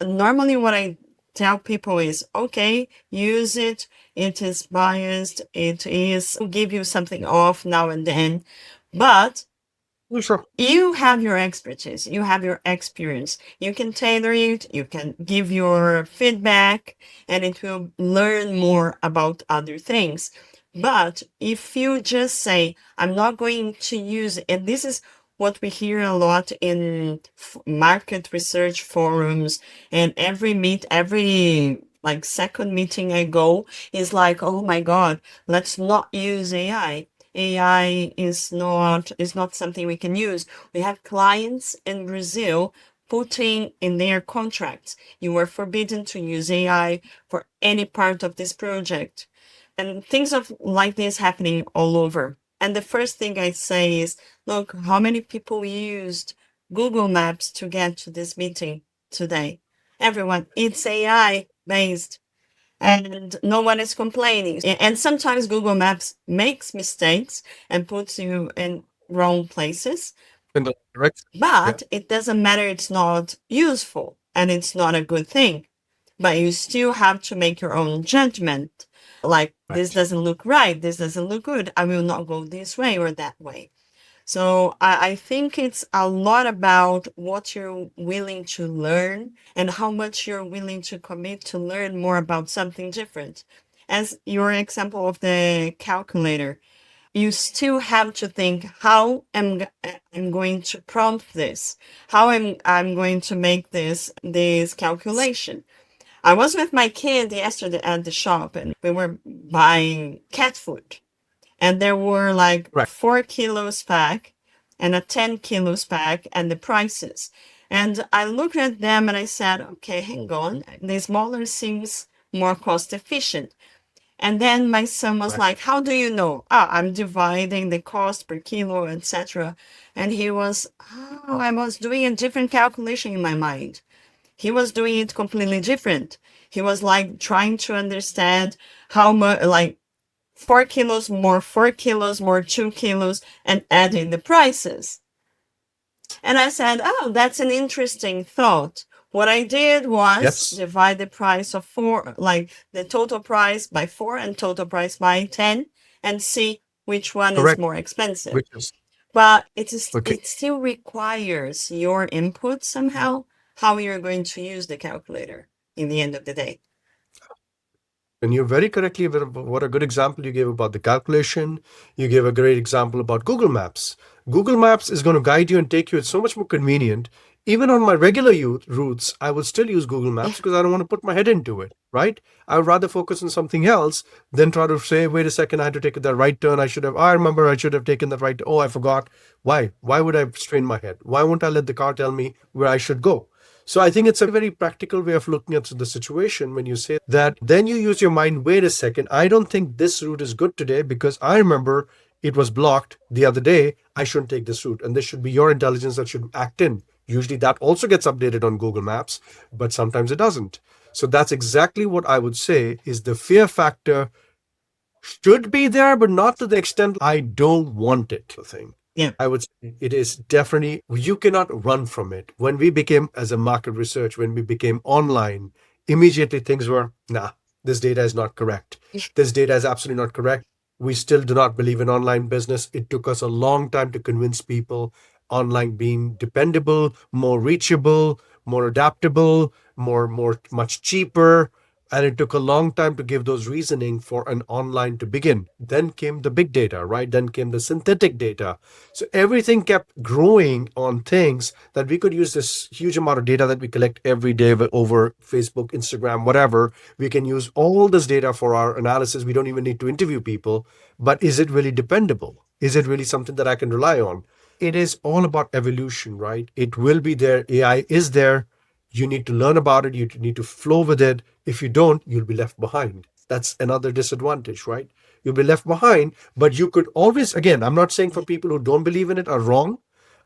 normally what I tell people is, okay, use it. It is biased. It is will give you something off now and then, but Sure. you have your expertise, you have your experience, you can tailor it, you can give your feedback, and it will learn more about other things. But if you just say, I'm not going to use it, and this is what we hear a lot in market research forums, and every like second meeting I go is like, oh my God, let's not use AI. AI is not something we can use. We have clients in Brazil putting in their contracts, you are forbidden to use AI for any part of this project. And things of like this happening all over. And the first thing I say is, look, how many people used Google Maps to get to this meeting today? Everyone, it's AI based and no one is complaining. And sometimes Google Maps makes mistakes and puts you in wrong places, In the direction. Yeah. but it doesn't matter. It's not useful and it's not a good thing. But you still have to make your own judgment. Like, this Right. doesn't look right. This doesn't look good. I will not go this way or that way. So I think it's a lot about what you're willing to learn and how much you're willing to commit to learn more about something different. As your example of the calculator, you still have to think, how I'm going to prompt this? How I'm going to make this calculation? I was with my kid yesterday at the shop and we were buying cat food, and there were like Right. 4 kilos pack, and a 10 kilos pack and the prices. And I looked at them and I said, okay, hang on. The smaller seems more cost efficient. And then my son was Right. like, how do you know? Ah, I'm dividing the cost per kilo, etc. And he was, oh, I was doing a different calculation in my mind. He was doing it completely different. He was like trying to understand how much, like 4 kilos more 2 kilos, and adding the prices. And I said, oh, that's an interesting thought. What I did was Yes. divide the price of four, like the total price by four and total price by 10, and see which one is Correct. more expensive. Which is But okay. it still requires your input somehow, how you're going to use the calculator in the end of the day. And you very correctly, what a good example you gave about the calculation. You gave a great example about Google Maps. Google Maps is going to guide you and take you. It's so much more convenient. Even on my regular routes, I would still use Google Yeah. Maps because I don't want to put my head into it, right? I would rather focus on something else than try to say, wait a second, I had to take that right turn. I remember I should have taken that right. Oh, I forgot. Why? Why would I strain my head? Why won't I let the car tell me where I should go? So I think it's a very practical way of looking at the situation when you say that, then you use your mind, wait a second, I don't think this route is good today because I remember it was blocked the other day. I shouldn't take this route. And this should be your intelligence that should act in. Usually that also gets updated on Google Maps, but sometimes it doesn't. So that's exactly what I would say is the fear factor should be there, but not to the extent I don't want it thing. Yeah. I would say it is definitely, you cannot run from it. When we became, as a market research, when we became online, immediately things were, nah, this data is not correct. This data is absolutely not correct. We still do not believe in online business. It took us a long time to convince people online being dependable, more reachable, more adaptable, much cheaper, and it took a long time to give those reasoning for an online to begin. Then came the big data, right? Then came the synthetic data. So everything kept growing on things that we could use this huge amount of data that we collect every day over Facebook, Instagram, whatever. We can use all this data for our analysis. We don't even need to interview people. But is it really dependable? Is it really something that I can rely on? It is all about evolution, right? It will be there. AI is there. You need to learn about it. You need to flow with it. If you don't, you'll be left behind. That's another disadvantage, right? You'll be left behind, but you could always, again, I'm not saying for people who don't believe in it are wrong.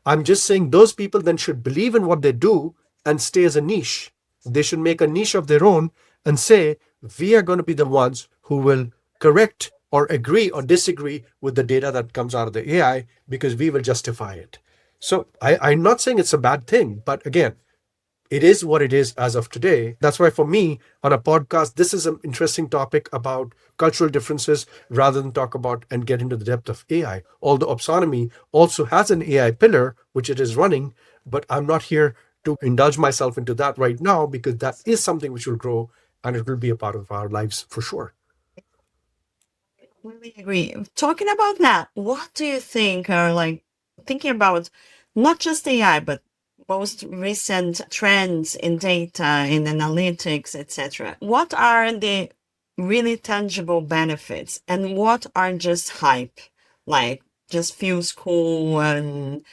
I'm just saying those people then should believe in what they do and stay as a niche. They should make a niche of their own and say, we are going to be the ones who will correct or agree or disagree with the data that comes out of the AI because we will justify it. So I'm not saying it's a bad thing, but again, it is what it is as of today. That's why, for me, on a podcast, this is an interesting topic about cultural differences rather than talk about and get into the depth of AI. Although Opsonomy also has an AI pillar, which it is running, but I'm not here to indulge myself into that right now because that is something which will grow and it will be a part of our lives for sure. Completely agree. Talking about that, what do you think are like thinking about not just AI, but most recent trends in data, in analytics, etc. What are the really tangible benefits and what are just hype? Like just feels cool and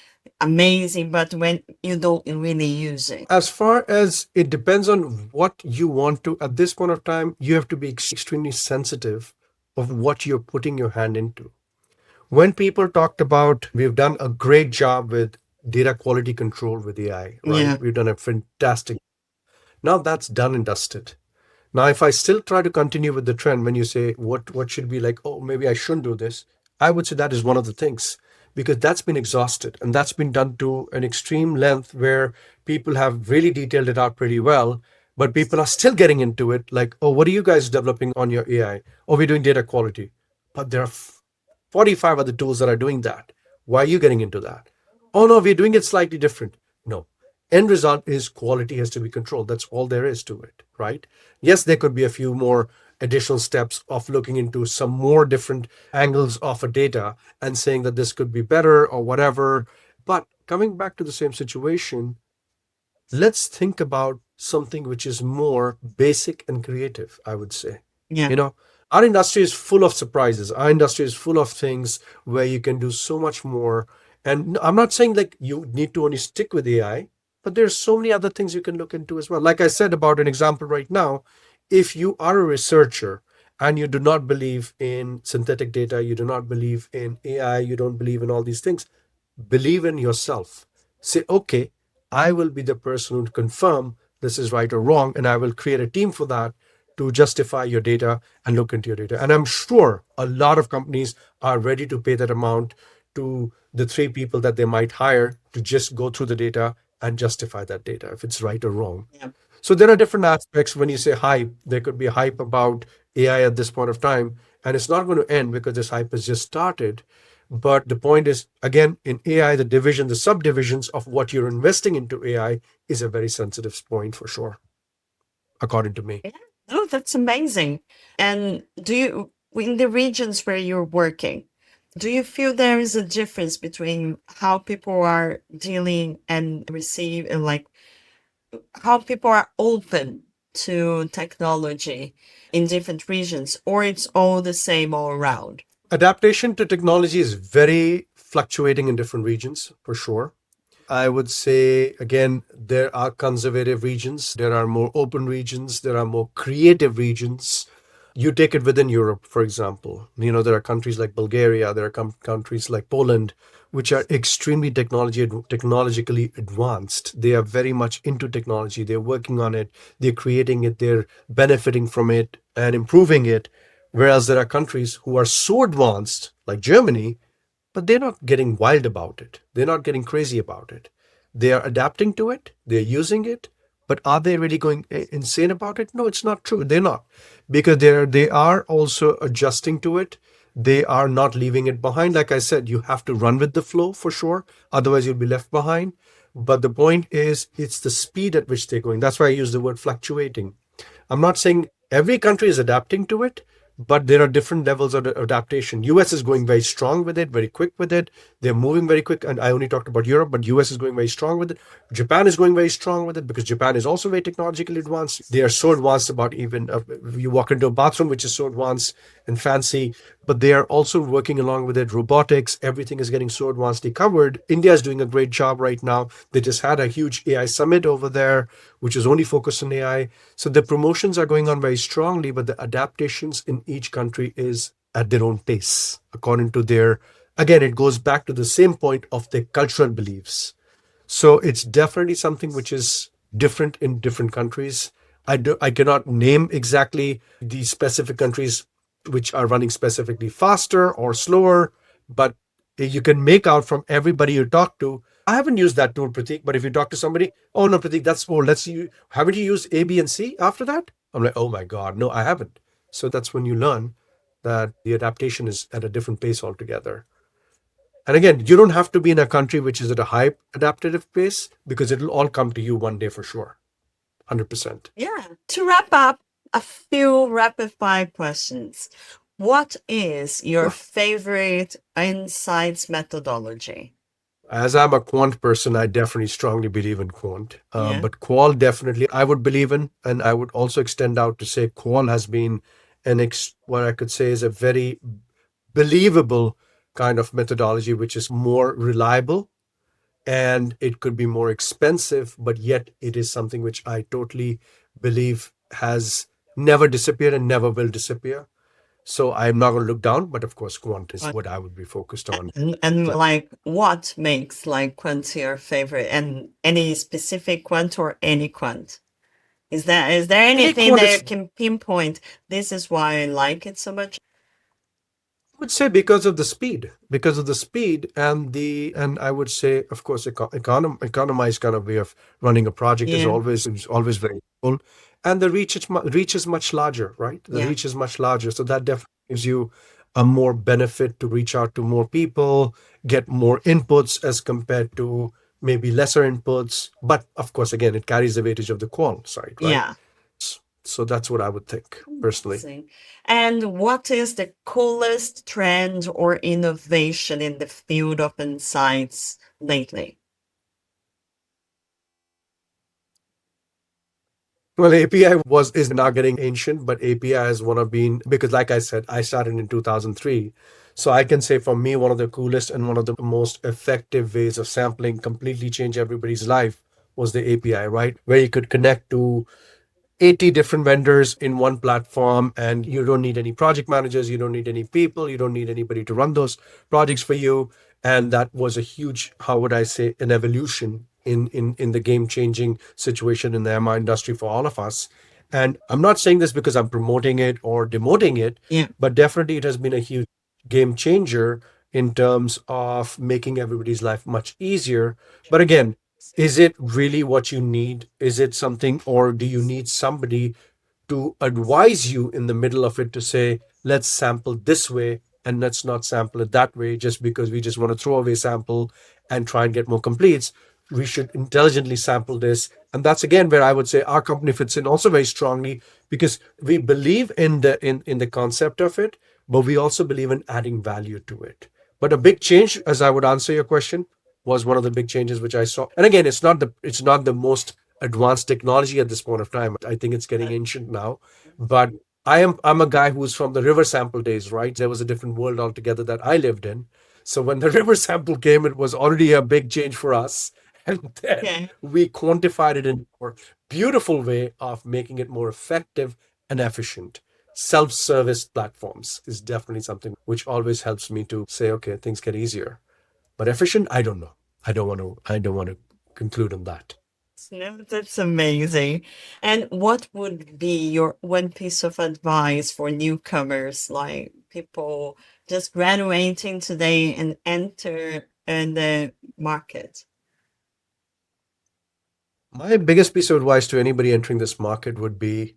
amazing, but when you don't really use it. As far as it depends on what you want to, at this point of time, you have to be extremely sensitive of what you're putting your hand into. When people talked about, we've done a great job with data quality control with AI, right? Yeah. We've done a fantastic. Now that's done and dusted. Now, if I still try to continue with the trend, when you say what should be like, oh, maybe I shouldn't do this, I would say that is one of the things because that's been exhausted and that's been done to an extreme length where people have really detailed it out pretty well, but people are still getting into it. Like, oh, what are you guys developing on your AI? Oh, we're doing data quality, but there are 45 other tools that are doing that. Why are you getting into that? Oh no, we're doing it slightly different. No, end result is quality has to be controlled. That's all there is to it, right? Yes, there could be a few more additional steps of looking into some more different angles of a data and saying that this could be better or whatever. But coming back to the same situation, let's think about something which is more basic and creative, I would say. Yeah. You know, our industry is full of surprises. Our industry is full of things where you can do so much more. And I'm not saying like you need to only stick with AI, but there's so many other things you can look into as well. Like I said about an example right now, if you are a researcher and you do not believe in synthetic data, you do not believe in AI, you don't believe in all these things, believe in yourself. Say, okay, I will be the person who confirm this is right or wrong, and I will create a team for that to justify your data and look into your data. And I'm sure a lot of companies are ready to pay that amount to the three people that they might hire to just go through the data and justify that data if it's right or wrong. Yeah. So there are different aspects. When you say hype, there could be hype about AI at this point of time, and it's not going to end because this hype has just started. But the point is, again, in AI, the division, the subdivisions of what you're investing into AI is a very sensitive point for sure, according to me. Yeah. Oh, that's amazing. And do you, in the regions where you're working, do you feel there is a difference between how people are dealing and receive, and like how people are open to technology in different regions, or it's all the same all around? Adaptation to technology is very fluctuating in different regions for sure. I would say, again, there are conservative regions, there are more open regions, there are more creative regions. You take it within Europe, for example. There are countries like Bulgaria, there are countries like Poland, which are extremely technologically advanced. They are very much into technology. They're working on it, they're creating it, they're benefiting from it and improving it. Whereas there are countries who are so advanced, like Germany, but they're not getting wild about it. They're not getting crazy about it. They are adapting to it, they're using it, but are they really going insane about it? No, it's not true. They're not. Because they are also adjusting to it. They are not leaving it behind. Like I said, you have to run with the flow for sure. Otherwise, you'll be left behind. But the point is, it's the speed at which they're going. That's why I use the word fluctuating. I'm not saying every country is adapting to it, but there are different levels of adaptation. US is going very strong with it, very quick with it. They're moving very quick. And I only talked about Europe, but US is going very strong with it. Japan is going very strong with it because Japan is also very technologically advanced. They are so advanced about even you walk into a bathroom, which is so advanced and fancy, but they are also working along with it. Robotics, everything is getting so advancedly covered. India is doing a great job right now. They just had a huge AI summit over there, which is only focused on AI. So the promotions are going on very strongly, but the adaptations in each country is at their own pace, according to their, again, it goes back to the same point of their cultural beliefs. So it's definitely something which is different in different countries. I cannot name exactly the specific countries which are running specifically faster or slower, but you can make out from everybody you talk to. I haven't used that tool, Pratik, but if you talk to somebody, oh no, Pratik, that's old. Let's see, haven't you used A, B, and C after that? I'm like, oh my God, no, I haven't. So that's when you learn that the adaptation is at a different pace altogether. And again, you don't have to be in a country which is at a high adaptive pace because it'll all come to you one day for sure. 100%. Yeah. To wrap up, a few rapid fire questions. What is your Sure. favorite insights methodology? As I'm a quant person, I definitely strongly believe in quant. Yeah. But qual definitely I would believe in. And I would also extend out to say qual has been what I could say is a very believable kind of methodology, which is more reliable and it could be more expensive, but yet it is something which I totally believe has never disappeared and never will disappear. So I'm not going to look down, but of course, quant is what I would be focused on. And like, what makes like quant your favorite? And any specific quant or any quant? Is there Any anything quant that you is, can pinpoint? This is why I like it so much. I would say because of the speed and I would say, of course, economized kind of way of running a project Yeah. is always very cool, and the reach is much larger, right? The Yeah. reach is much larger, so that definitely gives you a more benefit to reach out to more people, get more inputs as compared to maybe lesser inputs. But of course, again, it carries the weightage of the qual side, right? Yeah. So that's what I would think personally. Amazing. And what is the coolest trend or innovation in the field of insights lately? Well, API is now getting ancient, but API is one of being because, like I said, I started in 2003. So I can say for me, one of the coolest and one of the most effective ways of sampling completely change everybody's life was the API, right? Where you could connect to 80 different vendors in one platform, and you don't need any project managers, you don't need any people, you don't need anybody to run those projects for you. And that was a huge, how would I say, an evolution in the game changing situation in the MI industry for all of us. And I'm not saying this because I'm promoting it or demoting it, Yeah. but definitely it has been a huge game changer in terms of making everybody's life much easier. But again, is it really what you need? Is it something, or do you need somebody to advise you in the middle of it to say, let's sample this way and let's not sample it that way just because we just want to throw away sample and try and get more completes? We should intelligently sample this. And that's again where I would say our company fits in also very strongly, because we believe in the concept of it, but we also believe in adding value to it. But a big change, as I would answer your question, was one of the big changes which I saw. And again, it's not the most advanced technology at this point of time. I think it's getting ancient now. But I'm a guy who's from the river sample days, right? There was a different world altogether that I lived in. So when the river sample came, it was already a big change for us. And then Okay. we quantified it in a more beautiful way of making it more effective and efficient. Self-service platforms is definitely something which always helps me to say, okay, things get easier. But efficient, I don't know. I don't want to conclude on that. No, that's amazing. And what would be your one piece of advice for newcomers, like people just graduating today and enter in the market? My biggest piece of advice to anybody entering this market would be,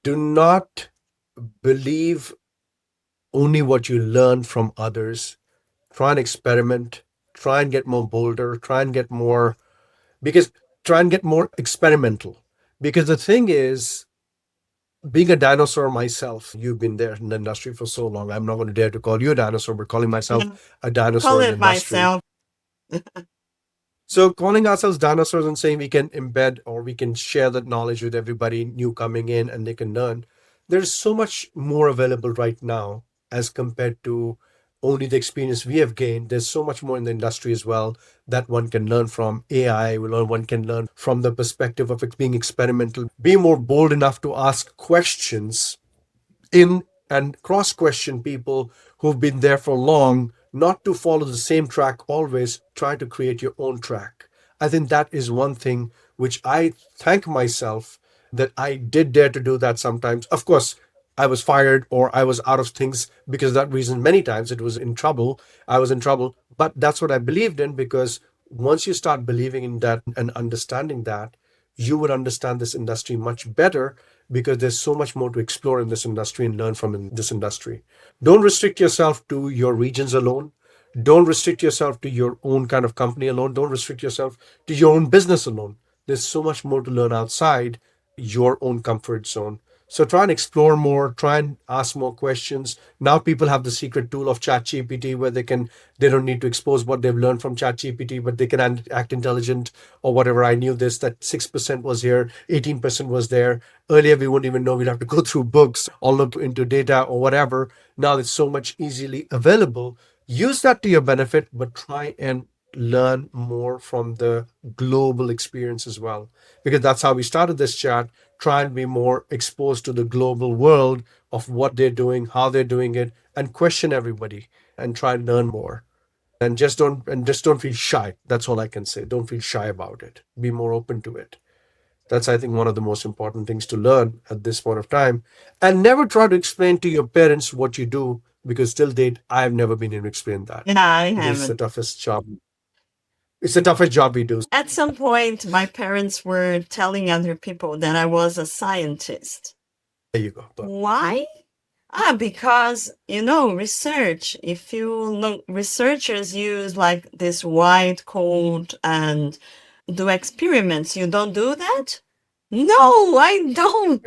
do not believe only what you learn from others. Try and experiment, try and get more bolder, try and get more, because try and get more experimental. Because the thing is, being a dinosaur myself, you've been there in the industry for so long. I'm not going to dare to call you a dinosaur, but calling myself Yeah. a Call dinosaur in the it industry. myself. So calling ourselves dinosaurs and saying we can embed or we can share that knowledge with everybody new coming in and they can learn. There's so much more available right now as compared to only the experience we have gained. There's so much more in the industry as well that one can learn from AI. One can learn from the perspective of it being experimental. Be more bold enough to ask questions in and cross question people who've been there for long, not to follow the same track always, try to create your own track. I think that is one thing which I thank myself that I did dare to do that sometimes. Of course, I was fired or I was out of things because of that reason. Many times it was in trouble. I was in trouble. But that's what I believed in, because once you start believing in that and understanding that, you would understand this industry much better, because there's so much more to explore in this industry and learn from in this industry. Don't restrict yourself to your regions alone. Don't restrict yourself to your own kind of company alone. Don't restrict yourself to your own business alone. There's so much more to learn outside your own comfort zone. So try and explore more, try and ask more questions. Now people have the secret tool of ChatGPT where they don't need to expose what they've learned from ChatGPT, but they can act intelligent or whatever. I knew this, that 6% was here, 18% was there. Earlier we wouldn't even know, we'd have to go through books, all look into data or whatever. Now it's so much easily available. Use that to your benefit, but try and learn more from the global experience as well, because that's how we started this chat. Try and be more exposed to the global world of what they're doing, how they're doing it, and question everybody and try and learn more. And just don't feel shy. That's all I can say. Don't feel shy about it. Be more open to it. That's, I think, one of the most important things to learn at this point of time. And never try to explain to your parents what you do, because till date I've never been able to explain that, Yeah, I because it's the haven't. toughest job. It's the toughest job we do. At some point, my parents were telling other people that I was a scientist. There you go. But Why? Ah, because, research. If you look, researchers use like this white coat and do experiments. You don't do that? No, I don't.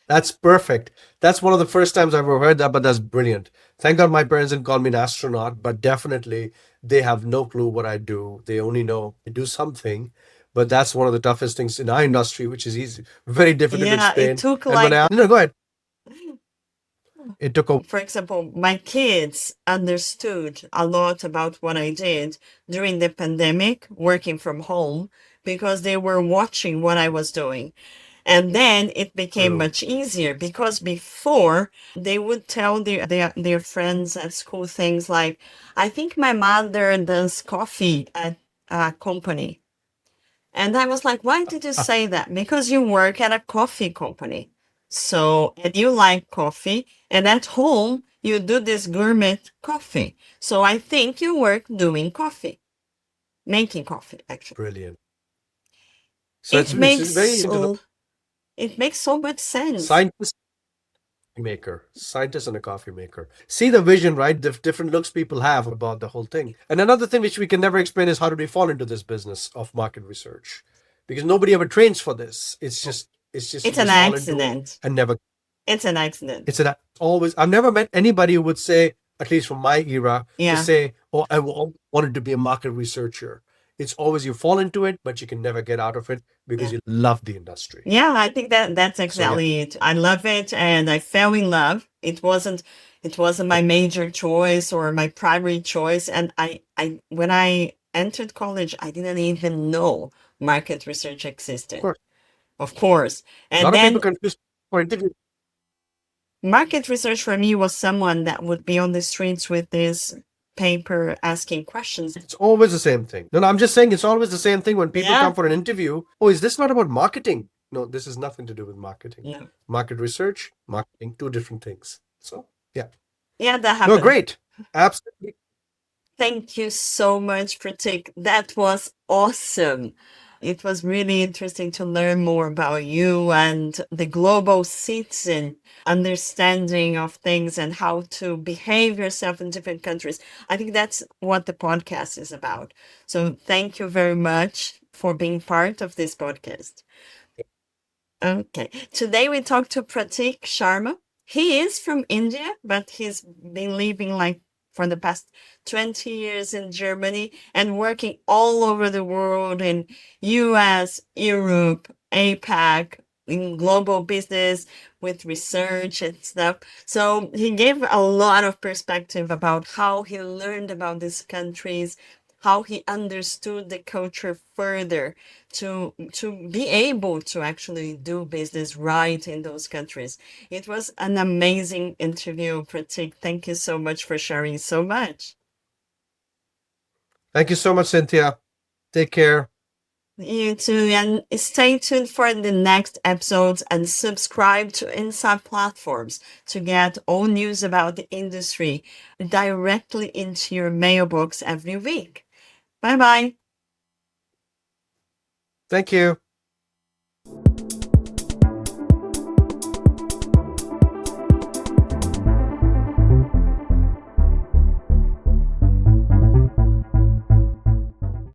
that's perfect. That's one of the first times I've ever heard that, but that's brilliant. Thank God my parents didn't call me an astronaut, but definitely they have no clue what I do. They only know I do something. But that's one of the toughest things in our industry, which is easy, very difficult to Yeah, it explain. took And when like no, go ahead. It took a For example, my kids understood a lot about what I did during the pandemic, working from home, because they were watching what I was doing. And then it became true. much easier because before they would tell their friends at school things like, I think my mother does coffee at a company. And I was like, why did you Ah, say that? Because you work at a coffee company. So, and you like coffee, and at home, you do this gourmet coffee. So I think you work doing coffee, making coffee, actually. brilliant. So It it's very makes, into the it makes so much sense. scientist maker, scientist and a coffee maker. See the vision, right? The different looks people have about the whole thing. And another thing which we can never explain is how did we fall into this business of market research? Because nobody ever trains for this. It's just you It's an just fall into it accident. and never. It's an accident. It's an always. I've never met anybody who would say, at least from my era, to Yeah. say, "Oh, wanted to be a market researcher." It's always you fall into it, but you can never get out of it because Yeah. you love the industry. Yeah, I think that's So yeah, exactly it. I love it and I fell in love. It wasn't my major choice or my primary choice. And I when I entered college, I didn't even know market research of existed. course, Of course. a lot And of people then confuse for interview. market research for me was someone that would be on the streets with this paper asking questions. It's always the same thing. No, no, I'm just saying it's always the same thing when people Yeah. come for an interview. Oh, is this not about marketing? No, this is nothing to do with marketing. No. Market research, marketing, two different things. So yeah, Yeah, that no, happened. great, absolutely. Thank you so much, Pratik. That was awesome. It was really interesting to learn more about you and the global citizen understanding of things and how to behave yourself in different countries. I think that's what the podcast is about. So thank you very much for being part of this podcast. Okay. Today we talked to Pratik Sharma. He is from India, but he's been living like for the past 20 years in Germany and working all over the world in US, Europe, APAC, in global business with research and stuff. So he gave a lot of perspective about how he learned about these countries, how he understood the culture further to be able to actually do business right in those countries. It was an amazing interview, Pratik. Thank you so much for sharing so much. Thank you so much, Cynthia. Take care. You too, and stay tuned for the next episodes and subscribe to Inside Platforms to get all news about the industry directly into your mailbox every week. Bye bye. Thank you.